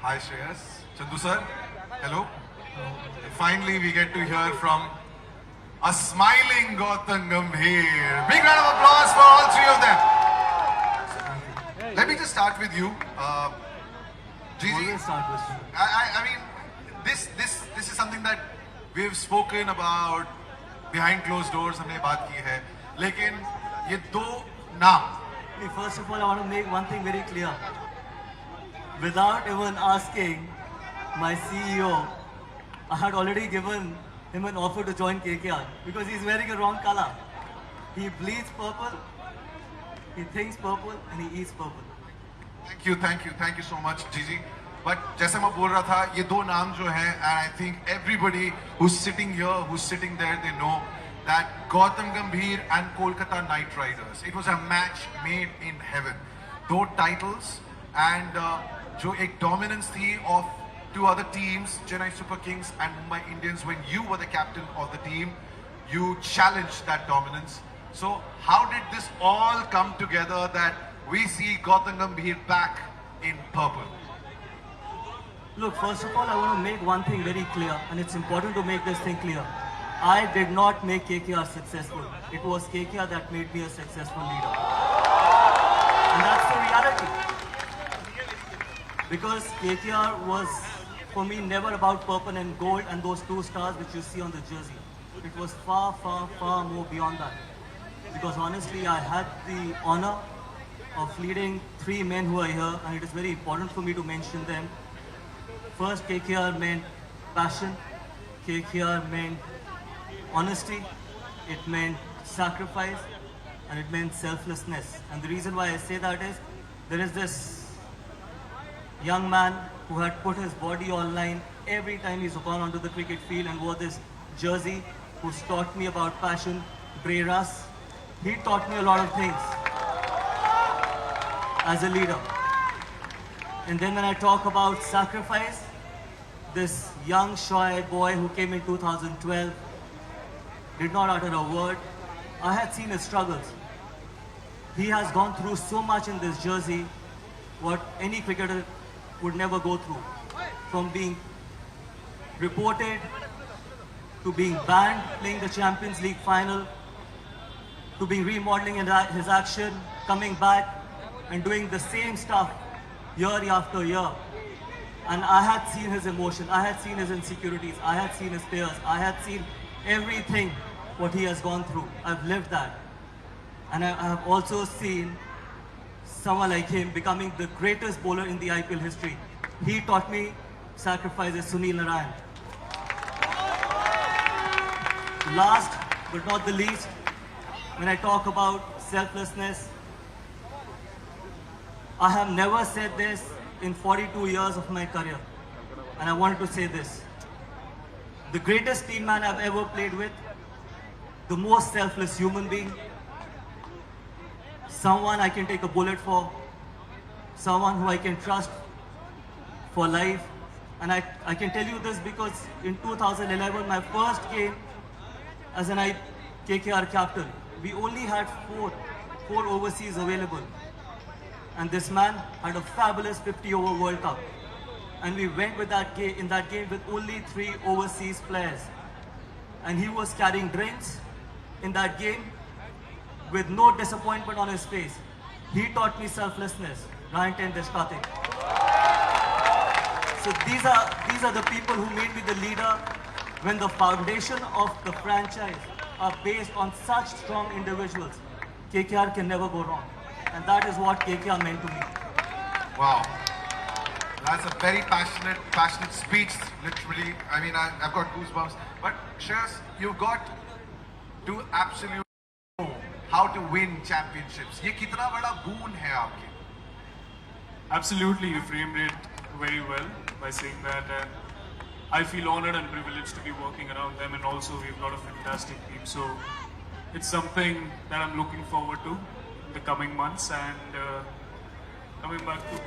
Hi Shreyas. Chandu sir, hello. And finally we get to hear from a smiling Gautam Gambhir. Big round of applause for all three of them. Let me just start with you. Gigi, Always start with you. I mean, this is something that we've spoken about behind closed doors. हमने बात की है. लेकिन ये दो नाम. First of all, I want to make one thing very clear. Without even asking my CEO, I had already given him an offer to join KKR because he's wearing a wrong color. He bleeds purple, he thinks purple, and he eats purple. Thank you so much, Gigi. But जैसे मैं बोल रहा था, ये दो नाम जो हैं, and I think everybody who's sitting here, who's sitting there, they know that Gautam Gambhir and Kolkata Knight Riders. It was a match made in heaven. दो titles and जो एक dominance थी of two other teams, Chennai Super Kings and Mumbai Indians. When you were the captain of the team, you challenged that dominance. So how did this all come together that we see Gautam Gambhir back in purple? Look, first of all, I want to make one thing very clear, and it's important to make this thing clear. I did not make KKR successful. It was KKR that made me a successful leader. And that's the reality. Because KKR was, for me, never about purple and gold and those two stars which you see on the jersey. It was far, far, far more beyond that. Because honestly, I had the honor of leading three men who are here, and it is very important for me to mention them. First, KKR meant passion, KKR meant honesty, it meant sacrifice, and it meant selflessness. And the reason why I say that is, there is this young man who had put his body online every time he's gone onto the cricket field and wore this jersey, who's taught me about passion, Bray Russ. He taught me a lot of things as a leader. And then when I talk about sacrifice, this young, shy boy who came in 2012 did not utter a word. I had seen his struggles. He has gone through so much in this jersey, what any cricketer would never go through. From being reported, to being banned playing the Champions League final, to being remodeling his action, coming back and doing the same stuff year after year. And I had seen his emotion, I had seen his insecurities, I had seen his fears, I had seen everything what he has gone through. I've lived that. And I have also seen someone like him becoming the greatest bowler in the IPL history. He taught me sacrifices, Sunil Narayan. Last but not the least, when I talk about selflessness, I have never said this in 42 years of my career. And I wanted to say this. The greatest team man I've ever played with, the most selfless human being, someone I can take a bullet for, someone who I can trust for life. And I can tell you this because in 2011, my first game as an KKR captain, we only had four overseas available. And this man had a fabulous 50-over World Cup. And we went with that in that game with only 3 overseas players. And he was carrying drinks in that game with no disappointment on his face. He taught me selflessness. Ryan Deshkate. So these are the people who made me the leader when the foundation of the franchise are based on such strong individuals. KKR can never go wrong. And that is what KKR meant to me. Wow. That's a very passionate speech, literally. I mean, I've got goosebumps. But Shreyas, you've got to absolutely know how to win championships. ये कितना बड़ा boon है आपके? Absolutely, you framed it very well by saying that, and I feel honored and privileged to be working around them, and also we've got a fantastic team. So it's something that I'm looking forward to in the coming months. And coming back to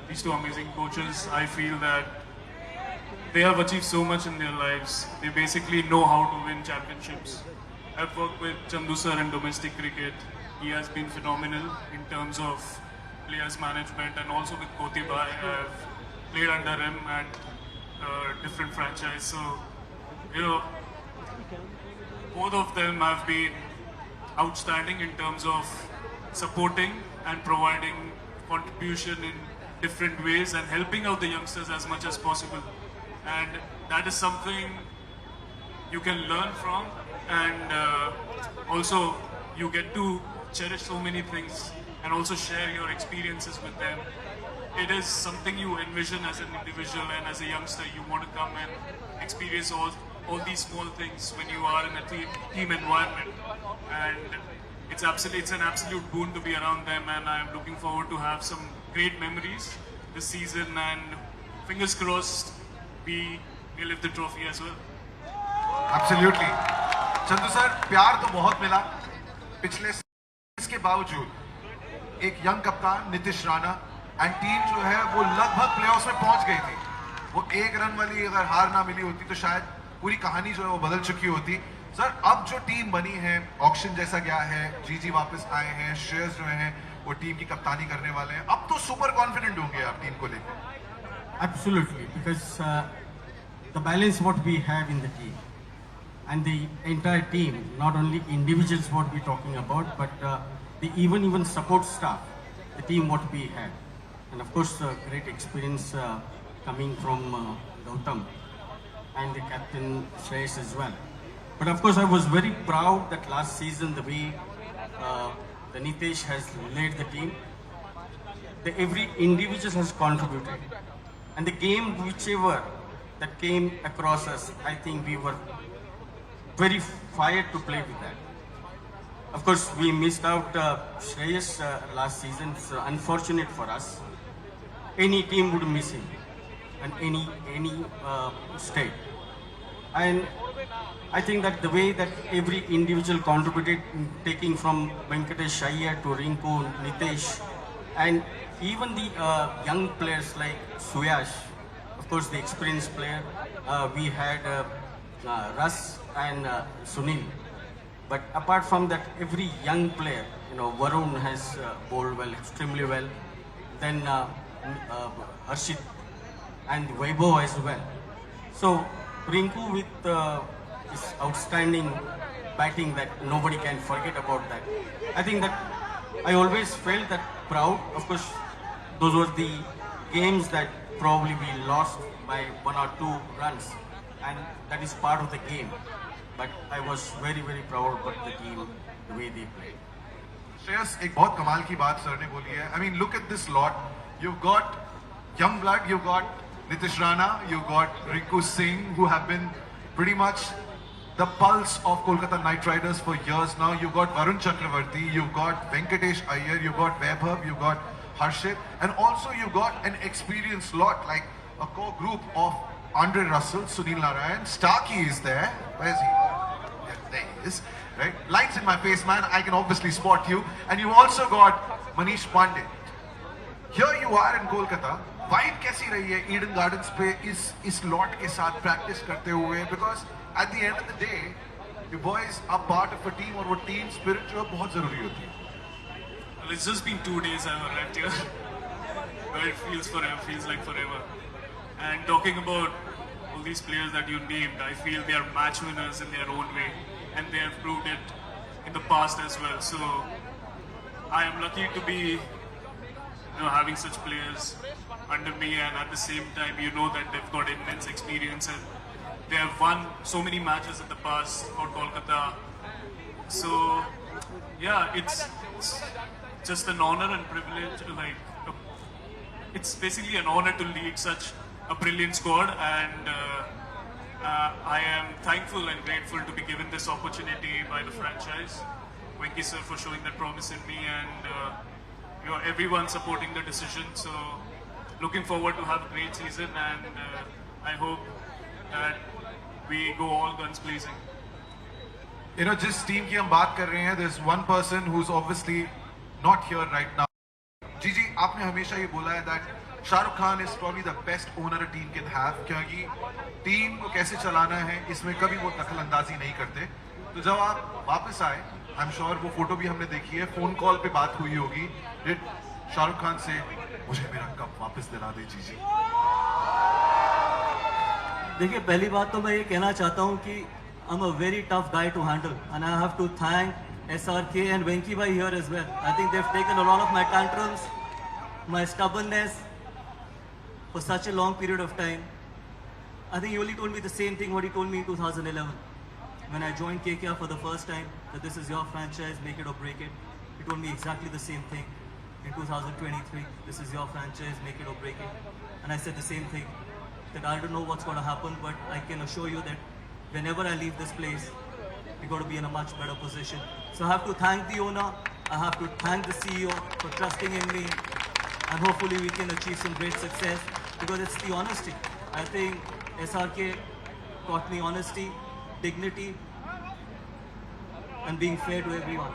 these two amazing coaches, I feel that they have achieved so much in their lives. They basically know how to win championships. I've worked with Chandu sir in domestic cricket. He has been phenomenal in terms of players management, and also with Koti Bhai, I've played under him at different franchise. So, you know, both of them have been outstanding in terms of supporting and providing contribution in different ways and helping out the youngsters as much as possible. And that is something you can learn from, and also you get to cherish so many things and also share your experiences with them. It is something you envision as an individual, and as a youngster you want to come and experience all these small things when you are in a team environment, and it's an absolute boon to be around them, and I am looking forward to have some great memories this season, and fingers crossed we lift the trophy as well. Absolutely Chandu sir, प्यार तो बहुत मिला पिछले, इसके बावजूद एक young कप्तान Nitish Rana and team जो है वो लगभग प्लेऑफ्स में पहुंच गई थी। वो एक रन वाली अगर हार ना मिली होती तो शायद पूरी कहानी जो है वो बदल चुकी होती। सर, अब जो टीम बनी है, ऑक्शन जैसा गया है, जीजी वापस आए हैं, श्रेयस जो हैं वो टीम की कप्तानी करने वाले हैं, अब तो सुपर कॉन्फिडेंट होंगे आप टीम को लेकर। Absolutely, because the balance what we have in the team and the entire team, not only individuals what we're talking about, but the even support staff, the team what we have, and of course great experience coming from Gautam and the captain Shreyas as well. But of course I was very proud that last season the way the Nitesh has led the team, every individual has contributed, and the game whichever that came across us, I think we were very fired to play with that. Of course, we missed out Shreyas last season. It's unfortunate for us. Any team would miss him, and any state. And I think that the way that every individual contributed, taking from Venkatesh Iyer to Rinku, Nitesh, and even the young players like Suyash, of course the experienced player, we had Russ and Sunil. But apart from that, every young player, Varun has bowled well, extremely well. Then Harshit and Vaibhav as well. So Rinku with his outstanding batting, that nobody can forget about that. I think that I always felt that proud. Of course, those were the games that probably we lost by 1 or 2 runs, and that is part of the game. But I was very proud of the team, the way they played. Shreyas, एक बहुत कमाल की बात sir ने बोली है। I mean, look at this lot. You've got young blood, you've got Nitish Rana, you've got Rinku Singh, who have been pretty much the pulse of Kolkata Knight Riders for years now. You've got Varun Chakravarti, you've got Venkatesh Iyer, you've got Vaibhav, you've got Harshit, and also you've got an experienced lot, like a core group of Andre Russell, Sunil Narayan, Starkey is there. Where is he? Yeah, there he is. Right? Lights in my face, man. I can obviously spot you. And you also got Manish Pandey. Here you are in Kolkata. Vibe कैसी रही है Eden Gardens पे इस lot के साथ practice करते हुए? Because at the end of the day, you boys are part of a team, और वो team spirit जो है बहुत जरूरी होती है. Well, it's just been 2 days I've arrived here, but it feels like forever. And talking about all these players that you named, I feel they are match winners in their own way, and they have proved it in the past as well. So I am lucky to be having such players under me, and at the same time that they've got immense experience and they have won so many matches in the past for Kolkata. So yeah, it's just an honor and privilege. It's basically an honor to lead such a brilliant squad, and I am thankful and grateful to be given this opportunity by the franchise. Venki sir for showing that promise in me, and everyone supporting the decision. So looking forward to have a great season, and I hope that we go all guns blazing. जिस team की हम बात कर रहे हैं, there's one person who's obviously not here right now. जी, आपने हमेशा ये बोला है that Shahrukh Khan is probably the best owner a team can have, क्योंकि टीम को कैसे चलाना है इसमें कभी वो दखल अंदाजी नहीं करते. तो जब आप वापस आए, I'm sure वो फोटो भी हमने देखी है, फोन कॉल पे बात हुई होगी. Did शाहरुख खान say, मुझे मेरा कप वापस दिला दे जीजी। देखिए, पहली बात तो मैं ये कहना चाहता हूँ कि I'm a very tough guy to handle, and I have to thank SRK and Venki bhai here as well. I think they've taken a lot of my tantrums, my stubbornness for such a long period of time. I think he only told me the same thing what he told me in 2011 when I joined KKR for the first time, that this is your franchise, make it or break it. He told me exactly the same thing in 2023, this is your franchise, make it or break it. And I said the same thing, that I don't know what's going to happen, but I can assure you that whenever I leave this place, we're going to be in a much better position. So I have to thank the owner, I have to thank the CEO for trusting in me, and hopefully we can achieve some great success, because it's the honesty. I think SRK taught me honesty, dignity, and being fair to everyone.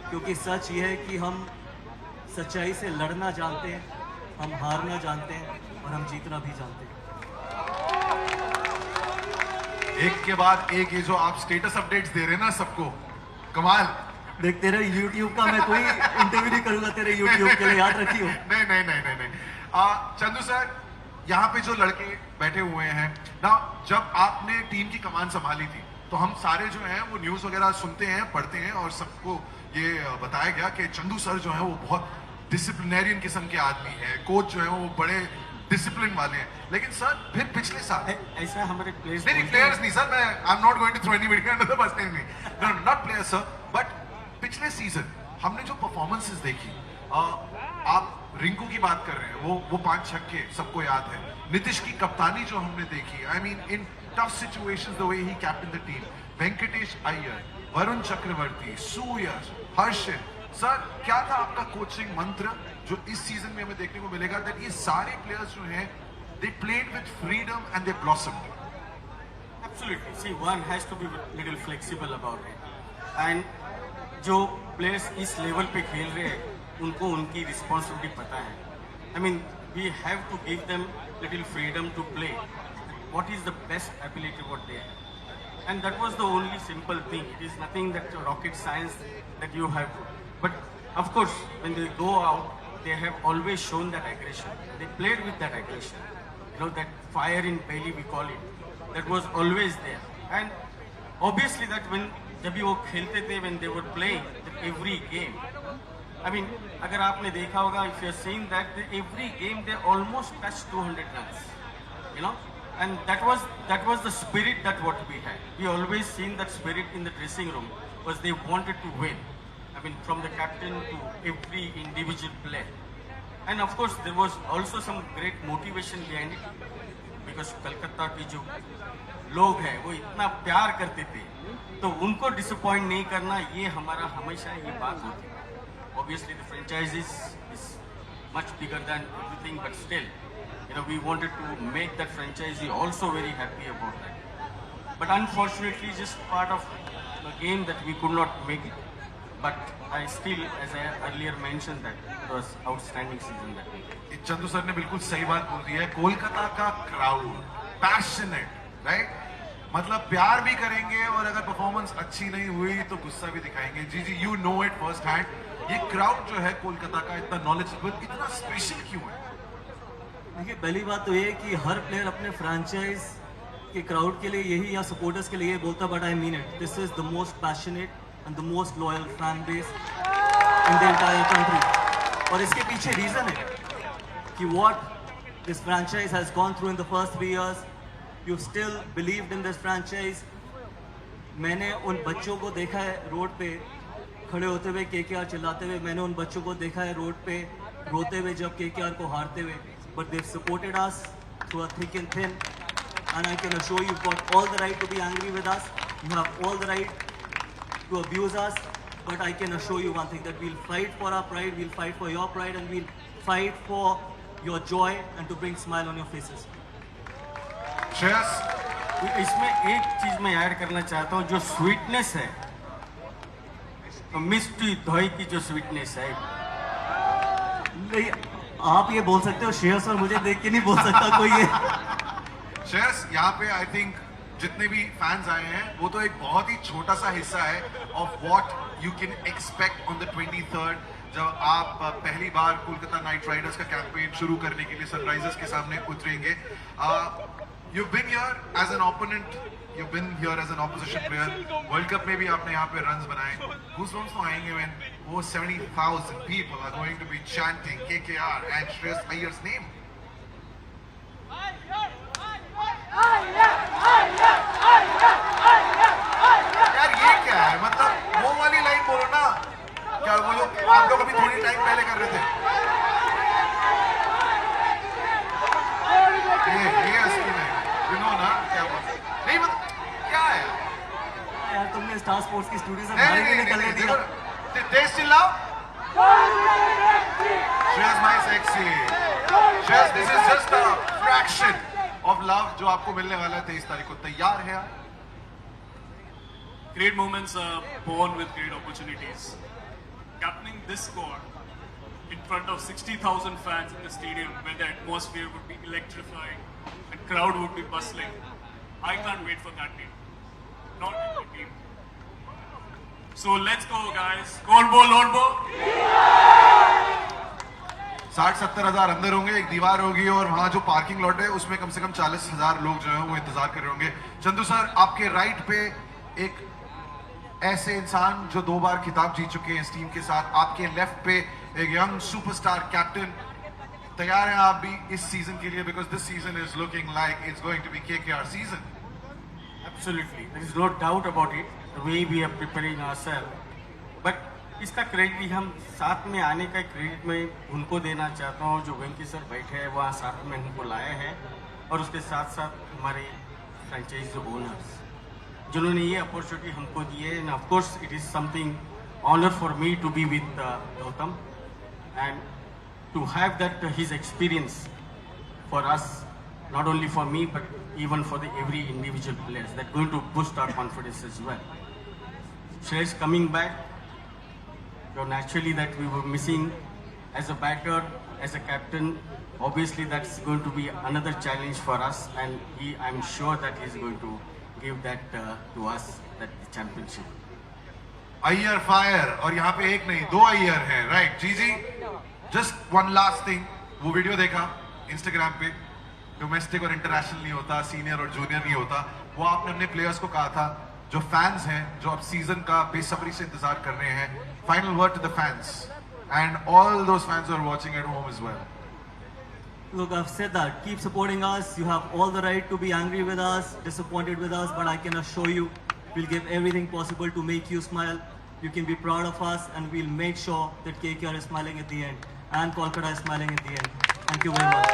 क्योंकि सच ये है कि हम सच्चाई से लड़ना जानते हैं, हम हारना जानते हैं, और हम जीतना भी जानते हैं। एक के बाद एक ये जो आप स्टेटस अपडेट्स दे रहे हैं ना सबको, कमाल। देख, तेरे YouTube का मैं कोई इंटरव्यू नहीं करूंगा तेरे YouTube के लिए, याद रखियो। नहीं नहीं नहीं नहीं नहीं। चंदू सर, यहाँ पे जो लड़के बैठे हुए हैं ना, जब आपने टीम की कमान संभाली थी तो हम सारे जो हैं वो न्यूज़ वगैरह सुनते हैं, पढ़ते हैं, और सबको ये बताया गया कि चंदू सर जो है वो बहुत डिसिप्लिनेरियन किस्म के आदमी है, कोच जो है वो बड़े डिसिप्लिन वाले हैं। लेकिन सर फिर पिछले साल ऐसा हमारे प्लेयर्स नहीं प्लेयर्स नहीं सर, मैं I am not going to throw anybody under the bus, नहीं no not players sir, but पिछले सीजन हमने जो परफॉर्मेंसेस देखी, आप रिंकू की बात कर रहे हैं, वो 5 छक्के सबको याद है। नीतीश की कप्तानी जो हमने देखी, I mean in tough situations the way he captain the team, Venkatesh Iyer, Varun Chakravarthy, Suyash, Harshit, sir क्या था आपका कोचिंग मंत्र जो इस सीजन में हमें देखने को मिलेगा, दैट ये सारे प्लेयर्स जो हैं they played with freedom and they blossomed? Absolutely. See, one has to be little flexible about it. And जो players इस लेवल पे खेल रहे हैं, उनको उनकी रिस्पॉन्सिबिलिटी पता है. I mean, we have to give them little freedom to play. What is the best ability what they have? And that was the only simple thing. It is nothing that rocket science that you have to. But of course, when they go out, they have always shown that aggression. They played with that aggression. You know, that fire in belly we call it. That was always there. And obviously that when जब भी वो खेलते थे, when they were playing, that every game, I mean, अगर आपने देखा होगा, if you are seeing that every game they almost touched 200 runs, you know, and that was the spirit that what we had. We always seen that spirit in the dressing room, was they wanted to win. I mean, from the captain to every individual player, and of course there was also some great motivation behind it, because Calcutta की जो लोग हैं वो इतना प्यार करते थे, तो उनको डिसअपॉइंट नहीं करना, ये हमारा हमेशा ये बात होती है. Obviously the franchise is much bigger than everything, but still, you know, we wanted to make that franchisee also very happy about that. But unfortunately, just part of the game that we could not make it. But I still, as I earlier mentioned, that it was outstanding season that we did. Chandu sir ने बिल्कुल सही बात बोल दी है. कोलकाता का crowd passionate, right? मतलब प्यार भी करेंगे, और अगर परफॉर्मेंस अच्छी नहीं हुई तो गुस्सा भी दिखाएंगे. जी जी, you know it first hand. ये क्राउड जो है कोलकाता का इतना नॉलेजेबल, इतना स्पेशल क्यों है? देखिए, पहली बात तो ये है कि हर प्लेयर अपने फ्रेंचाइज के क्राउड के लिए यही, या सपोर्टर्स के लिए बोलता, but I mean it. This is the most passionate and the most loyal fan base in the entire country. और इसके पीछे रीजन है कि what this franchise has gone through in the first 3 years. You still believed in this franchise. मैंने उन बच्चों को देखा है रोड पे खड़े होते हुए, केकेआर चिल्लाते हुए. मैंने उन बच्चों को देखा है रोड पे रोते हुए जब केकेआर को हारते हुए. But they supported us through a thick and thin, and I can assure you got all the right to be angry with us. You have all the right to abuse us, but I can assure you one thing, that we'll fight for our pride, we'll fight for your pride, and we'll fight for your joy and to bring smile on your faces. Shreyas, इसमें एक चीज मैं add करना चाहता हूँ, जो sweetness है, तो मिष्टी दही की जो स्वीटनेस है. नहीं, आप ये बोल सकते हो, श्रेयस और मुझे देख के नहीं बोल सकता कोई ये. श्रेयस, यहाँ पे आई थिंक जितने भी फैंस आए हैं वो तो एक बहुत ही छोटा सा हिस्सा है of what you can expect on the 23rd जब आप पहली बार कोलकाता नाइट राइडर्स का कैंपेन शुरू करने के लिए सनराइजर्स के सामने उतरेंगे. You been here as an opponent, you been here as an opposition player. World Cup में भी आपने यहाँ पे रन्स बनाए. गूज़बम्प्स तो आएंगे when वो 70,000 people are going to be chanting KKR and Shreyas Iyer's name. यार ये क्या है, मतलब वो वाली लाइन बोलो ना. क्या वो जो आप लोग अभी थोड़ी टाइम पहले कर रहे थे, ये असली में यू नो ना क्या बोल. नहीं मतलब क्या है यार, तुमने स्टार स्पोर्ट्स की स्टूडियो से नहीं बाहर नहीं नहीं निकलने नहीं दिया. देखो देश चिल्लाओ. Shreyas my sexy. Shreyas, this is just a fraction of love जो आपको मिलने वाला है 23 तारीख को. तैयार है आप? Great moments are born with great opportunities. Captaining this squad in front of 60,000 fans in the stadium where the atmosphere would be electrifying and crowd would be bustling. I can't wait for that day. Not every team. So let's go guys. Golbo, Lorbo. 60-70 हजार अंदर होंगे, एक दीवार होगी और वहां जो parking lot है उसमें कम से कम 40,000 लोग जो हैं वो इंतजार कर रहे होंगे. चंदू सर, आपके राइट पे एक ऐसे इंसान जो 2 बार खिताब जीत चुके हैं इस टीम के साथ. आपके लेफ्ट पे एक यंग सुपरस्टार कैप्टन. तैयार हैं आप भी इस सीजन के लिए? Because this season is looking like it's going to be KKR season. Absolutely, there is no doubt about it. The way we are preparing ourselves, but इसका क्रेडिट भी हम साथ में आने का क्रेडिट मैं उनको देना चाहता हूँ जो वेंकी सर बैठे हैं वहाँ साथ में हमको लाए हैं, और उसके साथ साथ हमारे फ्रेंचाइज ओनर्स जिन्होंने ये अपॉर्चुनिटी हमको दी है. And of course it is something honour for me to be with Gautam and to have that his experience for us, not only for me but even for the every individual players that going to boost our confidence as well. Shreyas coming back, so naturally that we were missing as a batter, as a captain, obviously that's going to be another challenge for us, and I'm sure that he's going to give that to us, that championship. Iyer fire, और यहाँ पे एक नहीं 2 अय्यर हैं, right? जी जी. Just one last thing, वो video देखा Instagram पे, domestic और इंटरनेशनल नहीं होता, सीनियर और जूनियर नहीं होता. वो आपने अपने प्लेयर्स को कहा था, जो फैंस हैं जो अब सीजन का बेसब्री से इंतजार कर रहे हैं. Final word to the fans and all those fans who are watching at home as well. Look, I've said that. Keep supporting us. You have all the right to be angry with us, disappointed with us, but I can assure you, we'll give everything possible to make you smile. You can be proud of us, and we'll make sure that KKR is smiling at the end, and Kolkata is smiling at the end. Thank you very much.